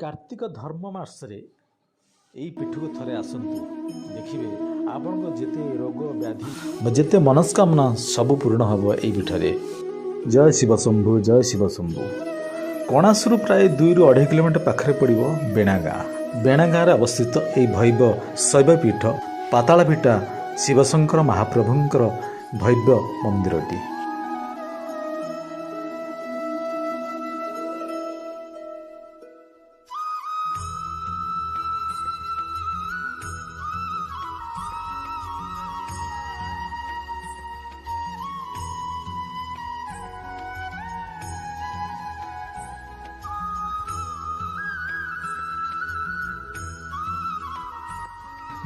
कार्तिक धर्म मासरे यही पीठ को थरे आसतु देखिए आपण जिते रोग व्याधि जिते मनस्कामना सब पूर्ण हम यही पीठरे। जय शिव शंभु जय शिव शंभु। कणासुर प्राय 2 ରୁ 2.5 किलोमीटर पाखे पड़ो बेणागाँ। बेणागाँ अवस्थित यही भव्य शैवपीठ पातालपीठा शिवशंकर महाप्रभुंकर भव्य मंदिरटी।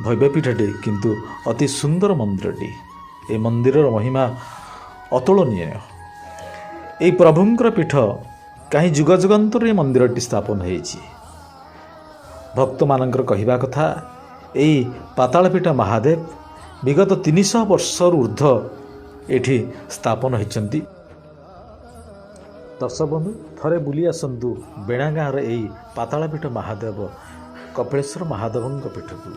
भव्यपीठटे किंतु अति सुंदर मंदिरटी। ए मंदिर महिमा अतुलनीय। यही प्रभुंकर पीठ कहीं जुग जुगंतर मंदिरटी स्थापन होइछि। भक्त मानकर कहवा कथा यही पातालपीठ महादेव विगत 300 वर्ष ऊर्ध्व एठी स्थापन होइछन्ति। दर्शक बंधु थरे बुली आसतु बेणागाँ यही पातालपीठ महादेव कपिलेश्वर महादेवंक पीठकू।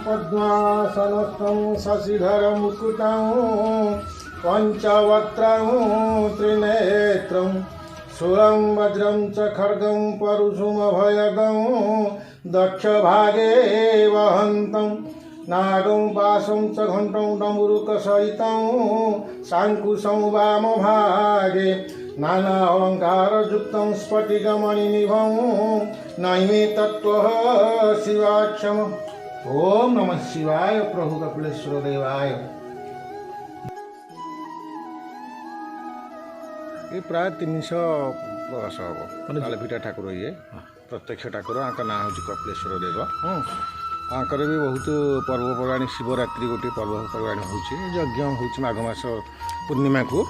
पद्मासनस्थं शशिधर मुकुटं पंचवक्त्रं त्रिनेत्रं शूलं वज्रं च खड्गं परुषुमभयदं दक्षभागे वहन्तं नागं पाशं च घण्टं डमरुकसहितं शाङ्कुशं वामभागे नाना अलङ्कारयुक्तं स्फटिकमणिनिभं नैमे तत्त्वः शिवाक्षम। ओम नमः शिवाय प्रभु कपिलेश्वर देवाय। ये प्राय 300 वर्ष हम पातालपीठ ठाकुर ये प्रत्यक्ष ठाकुर आंका ना हूँ कपिलेश्वर देव। आंकर भी बहुत पर्वपर्वाणी शिवरात्रि गोटे पर्वपर्वाणी होज्ञ हो माघ मास पूर्णिमा को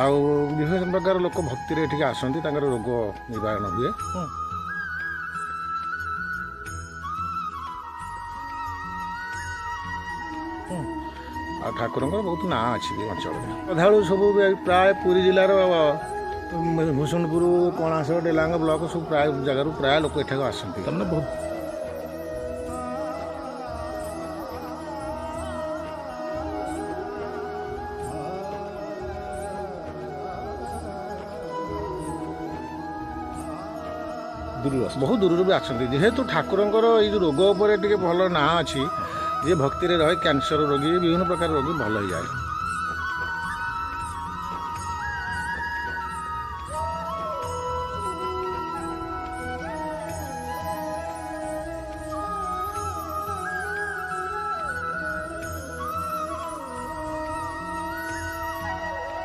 आउ विभिन्न प्रकार लोक भक्ति ये आसती रोग निवारण हुए। ठाकुर बहुत ना अच्छी अंचल श्रद्धा सब प्राय पुरी जिलार भूषणपुर कणास डेलांग ब्लॉक सब प्राय जगार प्राय लोक एठाक आसती बहुत बहुत दूर भी आसती जेहेतु ठाकुर ये रोग उपर टे भल ना अच्छी ये भक्ति रे रहे कैंसर रोगी विभिन्न प्रकार रोगी भल हो जाए।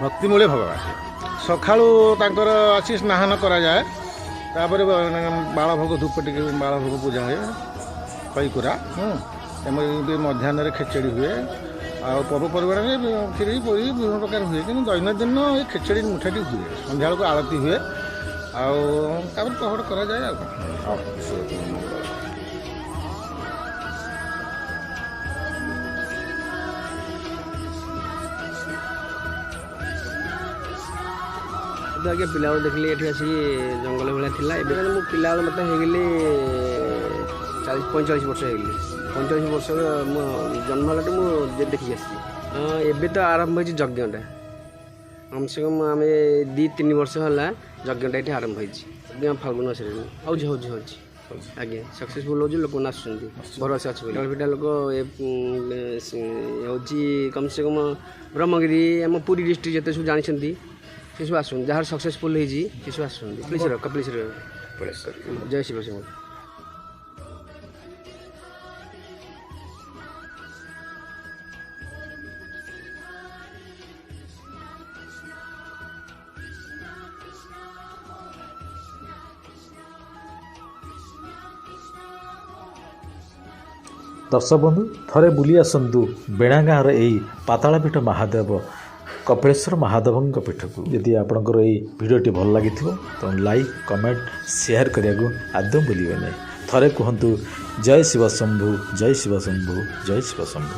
भक्ति मूल्य भगवान सकाळू तांकर आसी स्नान करा जाए तापर बाल भोग धूप टिके बाल भोग पूजा हुए कईकुरा मध्याह्न खेचड़ी हुए आ पर्वपर्वाणी खीरी पूरी विभिन्न प्रकार हुए कि दैनंदिन ये खेचड़ी मुठाटी हुए संध्या को आरती हुए आपर पहड़ करा जाए। आगे पिला देखली ये आसी जंगल भाया था मो पिला मत हो 45 वर्ष हो 45 वर्ष मो जन्म है मुझे देखी आसी तो आरंभ हो यज्ञटा कम से कम आम 2-3 वर्ष है यज्ञटा ये आरंभ हो फाल्गुन मास हो ଆଜ୍ଞା ସକ୍ସେସଫୁଲ୍ ହେଉଛି ଲୋକମାନେ ଆସୁଛନ୍ତି ଭରସା ଅଛି ବୋଲି ପିଠା ଲୋକ ହେଉଛି କମ୍ ସେ କମ୍ ବ୍ରହ୍ମଗିରି ଆମ ପୁରୀ ଡିଷ୍ଟ୍ରିକ୍ଟ ଯେତେ ସବୁ ଜାଣିଛନ୍ତି ସେ ସବୁ ଆସୁଛନ୍ତି ଯାହାର ସକ୍ସେସଫୁଲ୍ ହେଇଛି ସେ ସବୁ ଆସୁଛନ୍ତି କପିଳେଶ୍ୱର ଜୟ ଶିବ ଶମ୍ଭୁ। ଦର୍ଶକ ବନ୍ଧୁ ଥରେ ବୁଲି ଆସନ୍ତୁ ବେଣାଗାଁର ଏହି ପାତାଳପୀଠ ମହାଦେବ କପିଳେଶ୍ୱର ମହାଦେବଙ୍କ ପୀଠକୁ। ଯଦି ଆପଣଙ୍କର ଏହି ଭିଡ଼ିଓଟି ଭଲ ଲାଗିଥିବ ତେଣୁ ଲାଇକ୍ କମେଣ୍ଟ ସେୟାର କରିବାକୁ ଆଦୌ ଭୁଲିବେ ନାହିଁ। ଥରେ କୁହନ୍ତୁ ଜୟ ଶିବ ଶମ୍ଭୁ ଜୟ ଶିବ ଶମ୍ଭୁ ଜୟ ଶିବ ଶମ୍ଭୁ।